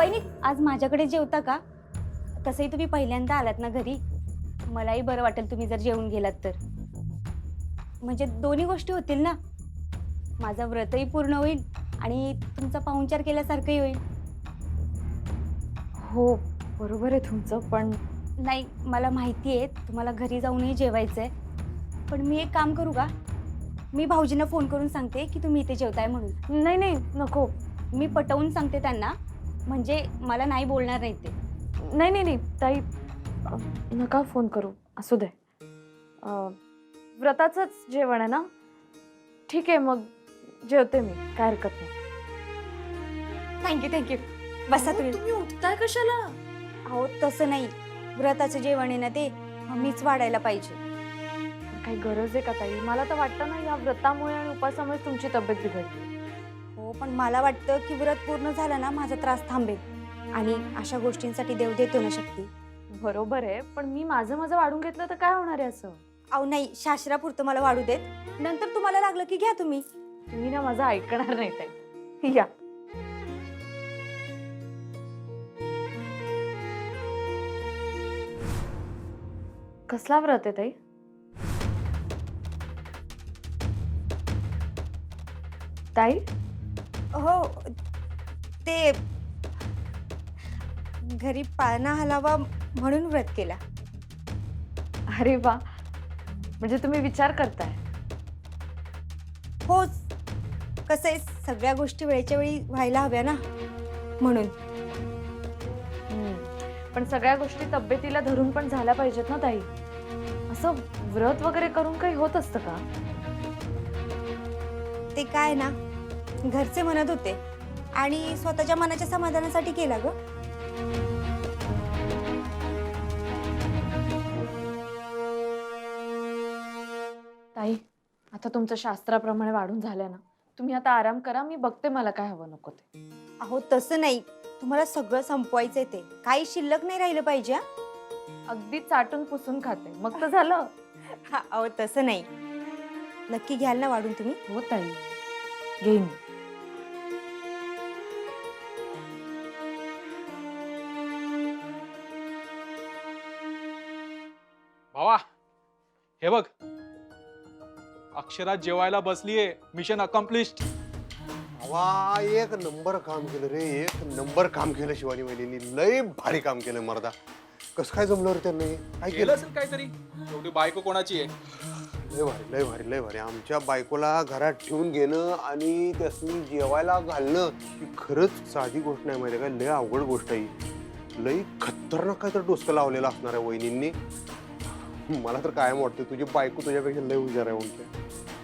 वहिनी आज माझ्याकडे जेवता का? तसंही तुम्ही पहिल्यांदा आलात ना घरी, मलाही बरं वाटेल तुम्ही जर जेवून गेलात तर. म्हणजे दोन्ही गोष्टी होतील ना, माझं व्रतही पूर्ण होईल आणि तुमचा पाहुणचार केल्यासारखंही होईल. हो बरोबर आहे तुमचं, पण नाही, मला माहिती आहे तुम्हाला घरी जाऊनही जेवायचं आहे, पण मी एक काम करू का? मी भाऊजींना फोन करून सांगते की तुम्ही इथे जेवताय म्हणून. नाही नाही नको. मी पटवून सांगते त्यांना, म्हणजे मला नाही बोलणार नाही ते. नाही नाही नाही ताई, नका फोन करू, असू दे. व्रताचंच जेवण आहे ना, ठीक आहे मग जेवते मी, काय हरकत नाही. थँक्यू. बसा तुम्ही. तुम्ही उठताय कशाला? अहो तसं नाही, व्रताचं जेवण आहे ना ते, मग मीच वाढायला पाहिजे. काही गरज आहे का ताई? मला तर वाटतं ना या व्रतामुळे आणि उपासामुळे तुमची तब्येत बिघडली. हो, पण मला वाटतं की व्रत पूर्ण झालं ना माझा त्रास थांबेल आणि अशा गोष्टींसाठी देव देतो ना शक्ती. बरोबर आहे, पण मी माझं वाढून घेतलं तर काय होणार आहे असं? अहो नाही, शास्त्रापुरतं मला वाढू देत, नंतर तुम्हाला लागलं की घ्या तुम्ही. तुम्ही ना माझं ऐकणार नाही ताई. या. कसला व्रत आहे ताई? ताई हो, ते घरी पाळणा हलावा म्हणून व्रत केला. अरे वा, म्हणजे तुम्ही विचार करताय. हो, कसं आहे सगळ्या गोष्टी वेळच्या वेळी व्हायला हव्या ना, म्हणून. पण सगळ्या गोष्टी तब्येतीला धरून पण झाल्या पाहिजेत ना ताई. असं व्रत वगैरे करून काही होत असतं का? ते काय ना, घरचे म्हणत होते आणि स्वतःच्या मनाच्या समाधानासाठी केला ग. ताई आता तुमचं शास्त्राप्रमाणे वाढून झालंय ना, तुम्ही आता आराम करा, मी बघते मला काय हवं नको ते. अहो तसं नाही, तुम्हाला सगळं संपवायचंय, ते काही शिल्लक नाही राहिलं पाहिजे. अगदी चाटून पुसून खाते, मग तर झालं. हा, अहो तसं नाही, नक्की घ्याल ना वाढून तुम्ही? हो ताई, घेईन. भावा, हे बघ, अक्षरा जेवायला बसलीये. Mission accomplished. वा, एक नंबर काम केलं रे, एक नंबर काम केलं शिवानी वहिनींनी. लय भारी काम केलं मर्दा. कसं काय जमलं रे त्यांनी? काय केलं केलं? असेल काहीतरी. एवढी बायको कोणाची आहे? लय भारी, लय भारी, लय भारी. आमच्या बायकोला घरात ठेवून घेणं आणि त्यासनी जेवायला घालणं ही खरंच साधी गोष्ट नाही, माहिती काय? लय अवघड गोष्ट आहे. लय खतरनाक काय तर डोसकं लावलेलं असणार आहे वहिनींनी. मला तर कायम वाटतं तुझी बायको तुझ्यापेक्षा लय हुशार आहे ओंक्या.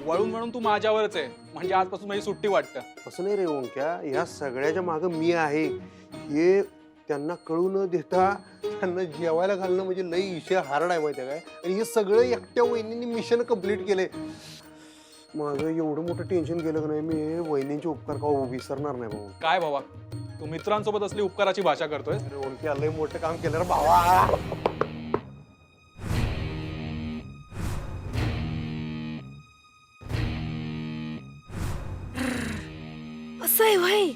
वळून म्हणून तू माझ्यावरच आहे, म्हणजे आजपासून माझी सुट्टी वाटतं. असं नाही रे ओंक्या, ह्या सगळ्याच्या मागं मी आहे हे त्यांना कळू न देता त्यांना जेवायला घालणं म्हणजे लई विषय हार्ड आहे, माहिती आहे काय? आणि हे सगळं एकट्या वहिनींनी मिशन कम्प्लीट केले. माझं एवढं मोठं टेन्शन गेलं का नाही, मी वहिनींचे उपकार का विसरणार नाही भाऊ. काय भावा, तू मित्रांसोबत असली उपकाराची भाषा करतोय. अरे ओंक्या, लय मोठं काम केलं रे भावा. असं आहे भाई,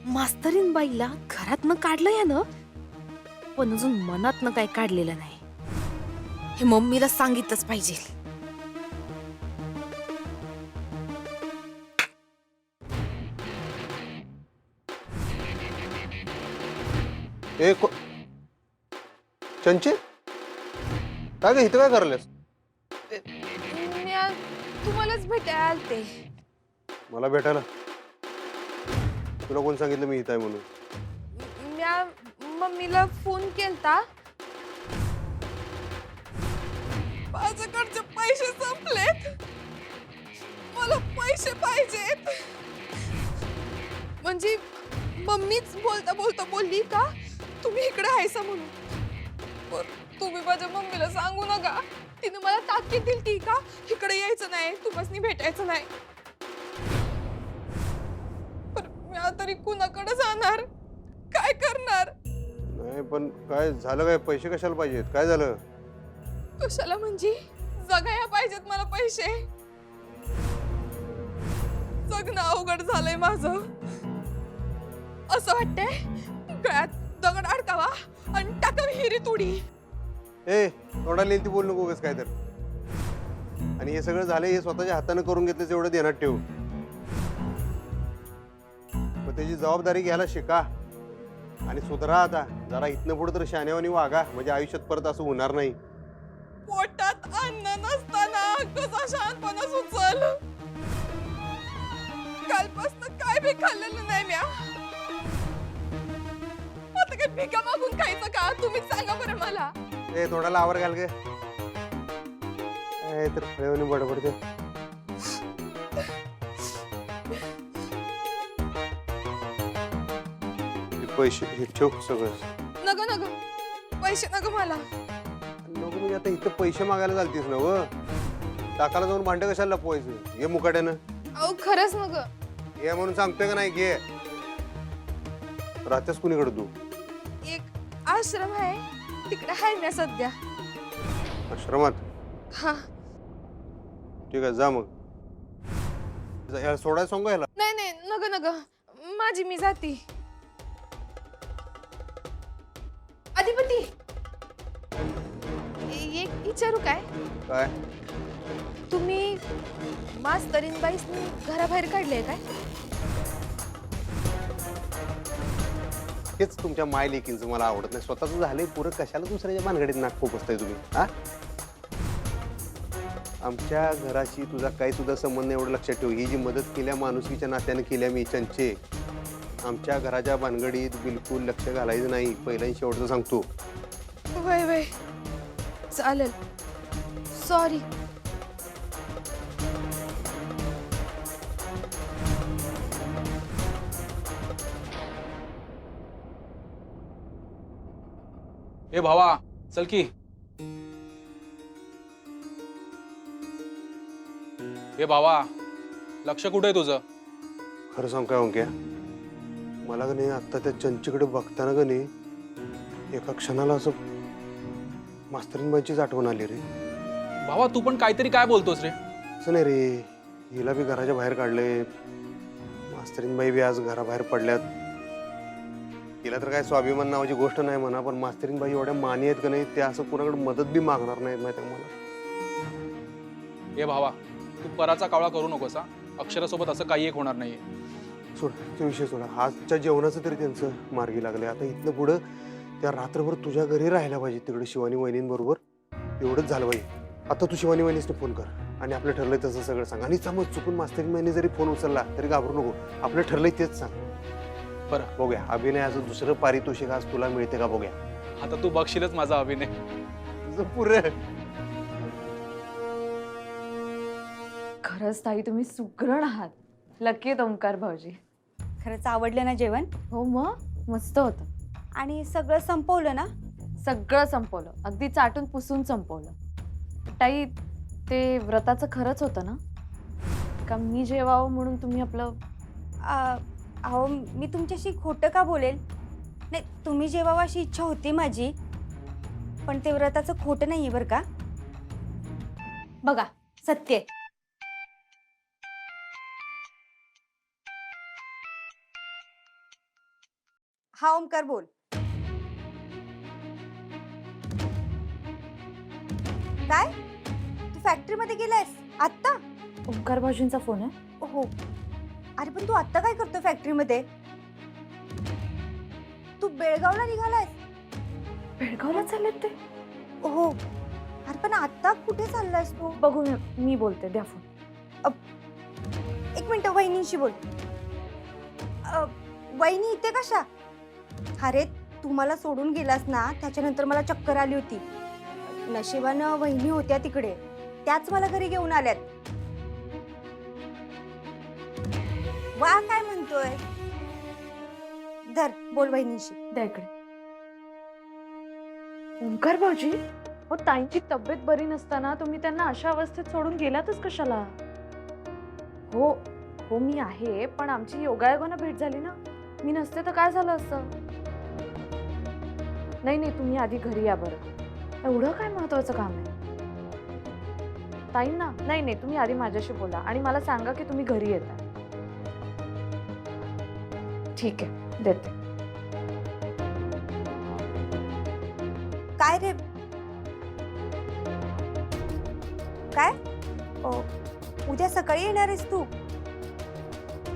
मास्तरीन बाईला घरातनं काढलं यानं, पण अजून मनातनं काही काढलेलं नाही. हे मम्मीला सांगितलंच पाहिजे. चंचे, काय ग इथं काय करलेस? तुम्हालाच भेटायला आलते. मला भेटायला? तुला कोण सांगितलं मी इथं आहे म्हणून? म्या मम्मीला फोन केलता, माझ्याकडचे पैसे संपलेत, मला पैसे पाहिजेत. म्हणजे मम्मीच बोलता बोलता बोलली का तुम्ही इकडे आहेसा म्हणून. तुम्ही माझ्या मम्मीला सांगू नका, तिने मला ताकीद दिली का इकडे यायचं नाही, तुम्हाला भेटायचं नाही. पण मी तरी कुणाकडे जाणार, काय करणार? नाही पण काय झालं? काय पैसे कशाला पाहिजेत? काय झालं? कशाला म्हणजे जगायला पाहिजेत मला पैसे. जगणं अवघड झालंय माझं. असं वाटतंय कळ्यात दगड अडकावा आणि टाकावी हिरीत उडी. ए तोंडाला येईल ती बोल नको उगाच काय तर. आणि हे सगळं झालं हे स्वतःच्या हाताने करून घेतलं एवढं ध्यानात ठेव. मग त्याची जबाबदारी घ्यायला शिका आणि सुधरा. आता जरा इथनं पुढे तर शाण्यावानी वागा म्हणजे आयुष्यात परत असं होणार नाही. पोटात अन्न नसताना कसा शहाणपणा सुचल. कालपासून काय बी खाल्लेलं नाही म्या. आता काय भिका मागून खायचं का तुम्ही सांगा बरं मला. ए तोंडाला आवर घाल गे. तर खेळवणी बडबडते. पैसे हे ठेव सगळं. नग नग पैसे नग मला. नको म्हणजे आता इथं पैसे मागायला चालतीस ना व. टाकाला जाऊन भांडे कशाला लपवायचं. ये मुकाट्यानं. अहो खरंच नग. ये म्हणून सांगतोय का नाही घे. राहतेस कुणीकडे तू. एक आश्रम आहे तिकडे आहे मी सध्या. आश्रमात. हा ठीक आहे जा मग. याला सोडायला सांगू याला. नाही नाही नग नग माझी मी जाती. अधिपती एक विचारू काय. काय तुम्ही मास्तरीन बाईसनी घराबाहेर काढले काय. हेच तुमच्या माय लेकींचं मला आवडत नाही. स्वतःच झालंय पुरं कशाला दुसऱ्याच्या भानगडीत नाक बसताय तुम्ही. हा आमच्या घराशी तुझा काही सुद्धा संबंध नाही एवढं लक्षात ठेव. ही जी मदत केल्या माणुसकीच्या नात्याने केल्या मी चंचे. आमच्या घराच्या भानगडीत बिलकुल लक्ष घालायचं नाही. पहिल्या शेवटचं सांगतो. वय वय चालेल सॉरी. ए भावा चल की. ए भावा लक्ष कुठे आहे तुझं. खरं सांग काय ओंक्या मला का नाही आत्ता त्या चंचीकडे बघताना का नाही एका क्षणाला असं मास्तरीनबाईचीच आठवण आली रे. भावा तू पण काहीतरी काय बोलतोस रे. असं नाही रे. हिला बी घराच्या बाहेर काढले. मास्तरीनबाई बी आज घराबाहेर पडल्यात. हिला तर काय स्वाभिमान नावाची गोष्ट नाही म्हणा पण मास्तरीनबाई एवढ्या मानी आहेत का नाही त्या असं कोणाकडे मदत बी मागणार नाहीत माहिती मला. ए भावा तू पराचा कावळा करू नकोस हा. अक्षरासोबत असं काही एक होणार नाहीये. सोड तो विषय सोडा. आजच्या जेवणाचं तरी त्यांचं मार्गी लागले. आता इथनं पुढं त्या रात्रभर तुझ्या घरी राहायला पाहिजे तिकडे शिवानी वहिनींबरोबर. एवढंच झालं पाहिजे. आता तू शिवानी वहिनीसने फोन कर आणि आपलं ठरलंय तसं सगळं सांग. आणि समज चुकून मास्तरीन वहिनी जरी फोन उचलला तरी घाबरू नको. आपलं ठरलंय तेच सांग. बरं बघूया अभिनयाचं दुसरं पारितोषिक आज तुला मिळते का बघूया. आता तू बघशीलच माझा अभिनय. तुझं पुरं. खरंच ताई तुम्ही सुगरण आहात. लकी आहेत ओंकार भाऊजी. खरंच आवडलं ना जेवण. हो मग मस्त होतं. आणि सगळं संपवलं ना. सगळं संपवलं. अगदी चाटून पुसून संपवलं. ताई ते व्रताचं खरंच होतं ना का मी जेवावं म्हणून तुम्ही आपलं. अहो मी तुमच्याशी खोटं का बोलेल. नाही तुम्ही जेवावं अशी इच्छा होती माझी पण ते व्रताचं खोटं नाही आहे बरं का. बघा सत्य आहे. हा ओमकार बोल. काय तू फॅक्टरीमध्ये गेलायस आत्ता. ओंकार भाऊजींचा फोन आहे. हो अरे पण तू आत्ता काय करतो फॅक्टरीमध्ये. तू बेळगावला निघालायस. बेळगावला चाललेत ते. हो अरे पण आत्ता कुठे चाललायस तू. बघू मी बोलते द्या फोन. एक मिनिट वहिनींशी बोल. वहिनी इथे कशा. अरे तू मला सोडून गेलास ना त्याच्यानंतर मला चक्कर आली होती. नशिबानं वहिनी होत्या तिकडे त्याच मला घरी घेऊन आल्यात. वा काय म्हणतोय. धर बोल वहिनींशी. द्या इकडे. ओंकार भाऊजी हो ताईंची तब्येत बरी नसताना तुम्ही त्यांना अशा अवस्थेत सोडून गेलातच कशाला. हो हो मी आहे पण आमची योगायोगानं भेट झाली ना. मी नसते तर काय झालं असतं. नाही नाही तुम्ही आधी घरी या बरं. एवढं काय महत्वाचं काम आहे ताईंना. नाही नाही तुम्ही आधी माझ्याशी बोला आणि मला सांगा की तुम्ही घरी येता. ठीक आहे देते. रे काय उद्या सकाळी येणार आहेस तू?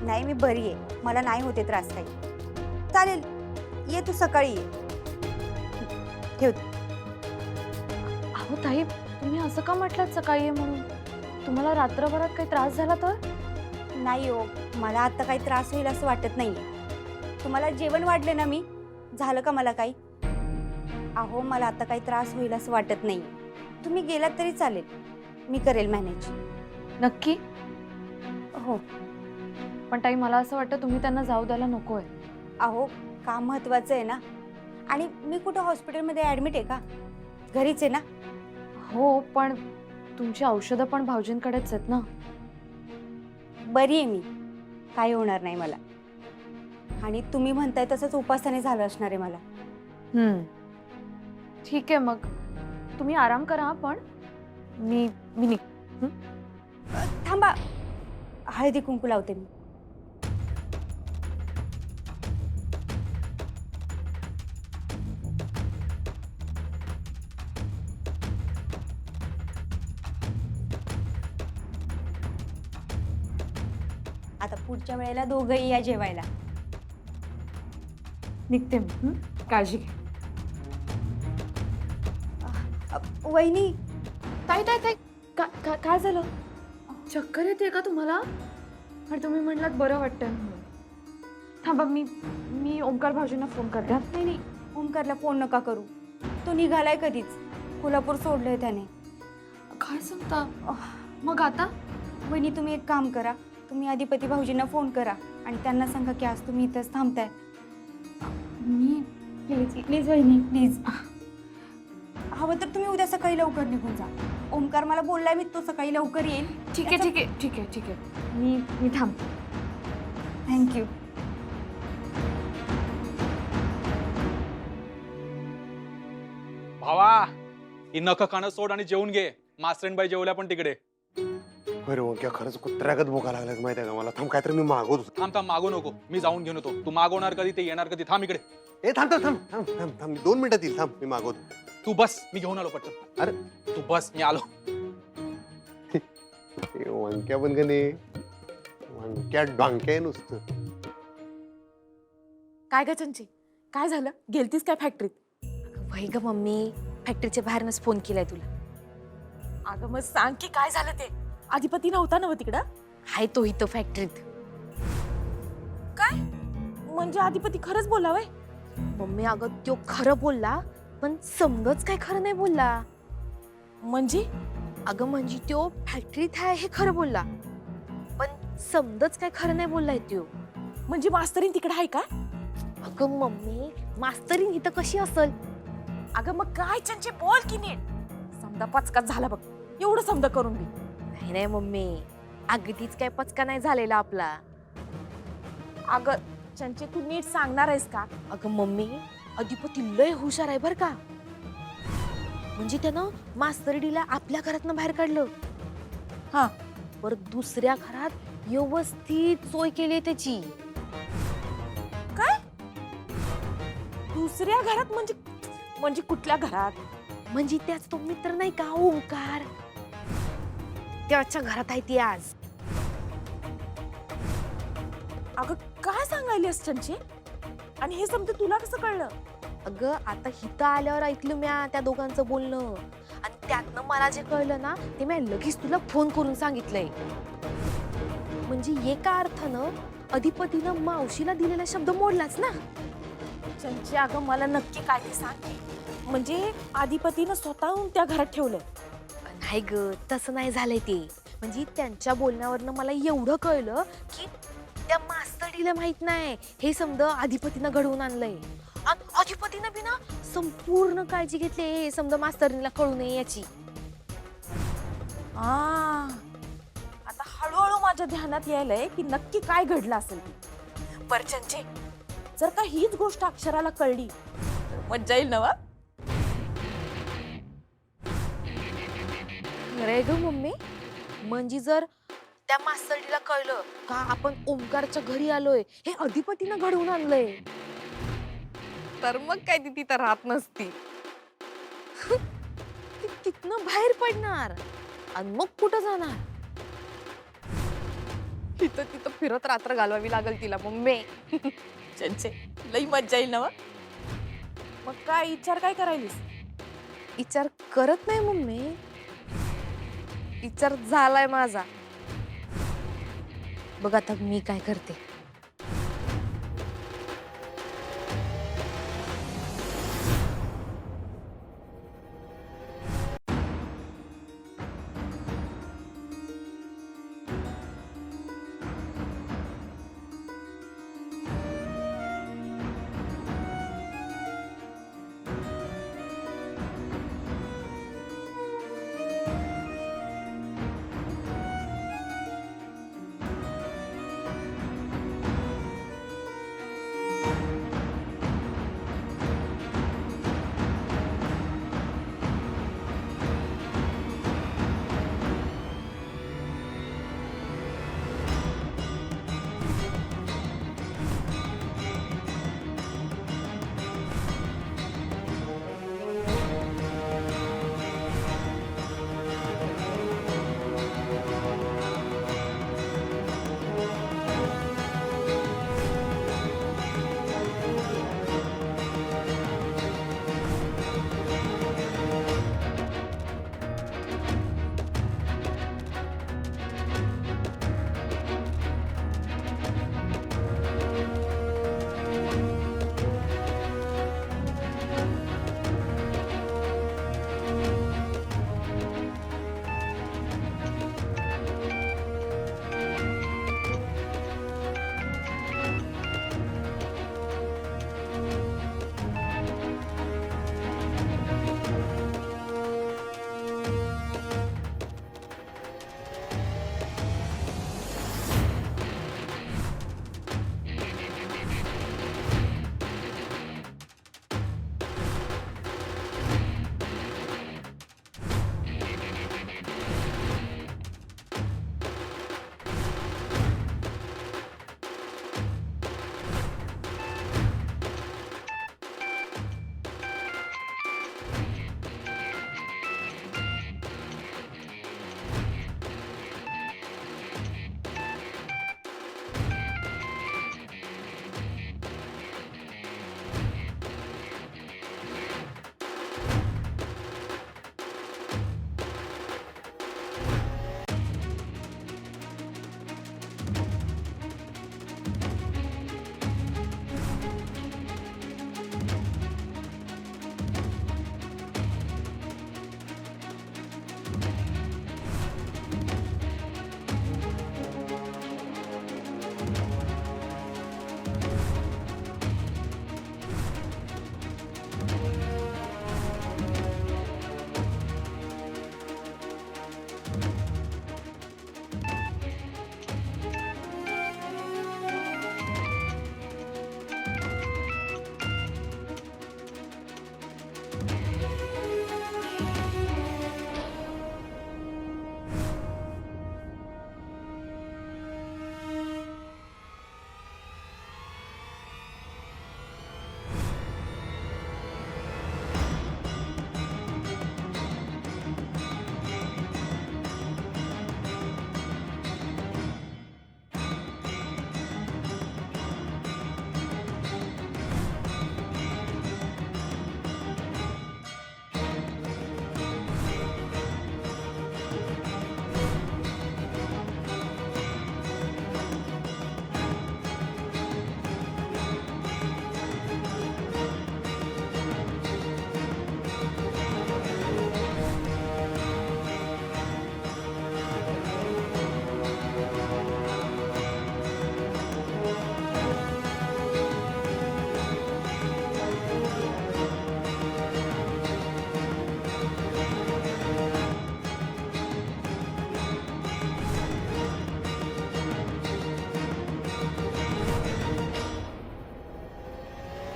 नाही मी बरी आहे, मला नाही होते त्रास काही. चालेल ये तू सकाळी ये. ठेवते. अहो ताई, तुम्ही असं का म्हटलात सकाळी ये म्हणून? तुम्हाला रात्रभरात काही त्रास झाला तर? नाही हो, मला आता काही त्रास होईल असं वाटत नाहीये. तुम्हाला जेवण वाढले ना मी, झालं का मला काही? अहो मला आता काही त्रास होईल असं वाटत नाही. तुम्ही गेलात तरी चालेल, मी करेल मॅनेज. नक्की? हो. पण ताई मला असं वाटतं तुम्ही त्यांना जाऊ द्यायला नकोय. अहो काम महत्वाचं आहे ना, आणि मी कुठं हॉस्पिटलमध्ये ॲडमिट आहे का? घरीच आहे ना. हो, पण तुमची औषधं पण भाऊजींकडेच आहेत ना. बरी आहे मी, काही होणार नाही मला. आणि तुम्ही म्हणताय तसंच उपासाने झालं असणार आहे मला. ठीक आहे, मग तुम्ही आराम करा. पण मी निघ. थांबा, हळदी कुंकू लावते मी. आता पुढच्या वेळेला दोघंही या जेवायला. निघते मी. काळजी घे. वहिनी, ताई ताई ताई, काय झालं? चक्कर येते का तुम्हाला? आणि तुम्ही म्हटलात बरं वाटतंय म्हणून. थांबा, मी ओंकार भाऊजींना फोन करते. नाही नाही, ओंकारला फोन नका करू. तो निघालाय कधीच, कोल्हापूर सोडलंय त्याने. काय सांगता? मग आता? वहिनी तुम्ही एक काम करा, तुम्ही अधिपती भाऊजींना फोन करा आणि त्यांना सांगा की आज तुम्ही इथंच थांबताय. मी प्लीज प्लीज वहिनी प्लीज. हवं तर तुम्ही उद्या सकाळी लवकर निघून जा. ओंकार मला बोललाय मी तो सकाळी लवकर येईल. ठीक आहे ठीक आहे ठीक आहे ठीक आहे, मी थांबते. थँक्यू. भावा, ही नख खाणं सोड आणि जेवून घे. मास्टरबाई जेवल्या पण तिकडे. बरं ओंक्या, खरंच कुत्र्यागत भोका लागलाय माहिती आहे का मला. थांब, काहीतरी मी मागवतो. थांब थांब, मागू नको, मी जाऊन घेऊन येतो. तू मागवणार कधी, ते येणार कधी? थांब इकडे. ए थांब थांब थांब थांब थांब थांब 2 मिनिटात येईल. थांब, मी मागवतो. तू बस, मी घेऊन आलो पटकन. अरे. तू बस, मी आलो. वंक्या पण का नाही, वंक्या डॉंक्या आहे नुसतं. काय ग चंची, काय झालं? गेलतीस काय फॅक्टरीत? वही ग मम्मी, फॅक्टरीच्या बाहेरनच फोन केलाय तुला. अगं मग सांग की काय झालं ते. अधिपती नव्हता नव तिकडं? हाय तो इथं फॅक्टरीत. काय म्हणजे अधिपती खरंच बोलावय? मम्मी अगं तो खरं बोलला, पण समजच काय खरं नाही बोलला. म्हणजे? अगं म्हणजे तो फॅक्टरीत आहे हे खरं बोलला, पण समजच काय खरं नाही बोललाय तो. म्हणजे मास्तरीन तिकडे आहे का? अगं मम्मी, मास्तरीन इथं कशी असल? अगं मग काय चंची, बोल की नीट. समजा पचकाच झाला बघ, एवढं समजा करून दे. नाही नाही मम्मी, अगदीच काय पचका नाही झालेला आपला. अगं चंची, तू नीट सांगणार आहेस का? अगं मम्मी, अधिपती लय हुशार आहे बर का. म्हणजे त्यानं मास्तरडीला आपल्या घरातनं बाहेर काढलं. हा. परत दुसऱ्या घरात व्यवस्थित सोय केली त्याची. काय? दुसऱ्या घरात म्हणजे? म्हणजे कुठल्या घरात? म्हणजे त्याच तो मित्र नाही का ओंकार, त्याच्या घरात आहे ती आज. अगं काय सांगायलीस चंची? आणि हे समजा तुला कसं कळलं? अगं आता हिथं आल्यावर ऐकलं म्या त्या दोघांचं बोलणं, आणि त्यातनं मला जे कळलं ना ते मी लगेच तुला फोन करून सांगितलंय. म्हणजे एका अर्थानं अधिपतीनं मावशीला दिलेला शब्द मोडलाच ना. चंची अगं मला नक्की काय ते सांग की. म्हणजे अधिपतीनं स्वतःहून त्या घरात ठेवलंय? नाही ग, तसं नाही झालंय ते. म्हणजे त्यांच्या बोलण्यावरनं मला एवढं कळलं की त्या मास्तरीला माहित नाही हे समज अधिपतीनं घडवून आणलंय, आणि अधिपतीनं बी ना संपूर्ण काळजी घेतली हे समजा मास्तरीला कळू नये याची. आता हळूहळू माझ्या ध्यानात यायलंय की नक्की काय घडलं असेल. पर चंची, जर का हीच गोष्ट अक्षराला कळली तर मज्जा येईल ना वा? खरंय ग मम्मी. म्हणजे जर त्या मास्तरीला कळलं का आपण ओंकारच्या घरी आलोय हे अधिपतीनं घडवून आणलंय, तर मग काय ती तिथं राहत नसती. ती तिथनं बाहेर पडणार आणि मग कुठं जाणार? तिथं तिथं फिरत रात्र घालवावी लागल तिला मम्मी. चंचे लई मज्जा येईल ना व? मग काय विचार काय करायलीस? विचार करत नाही मम्मी, विचार झालाय माझा. बघ आता मी काय करते.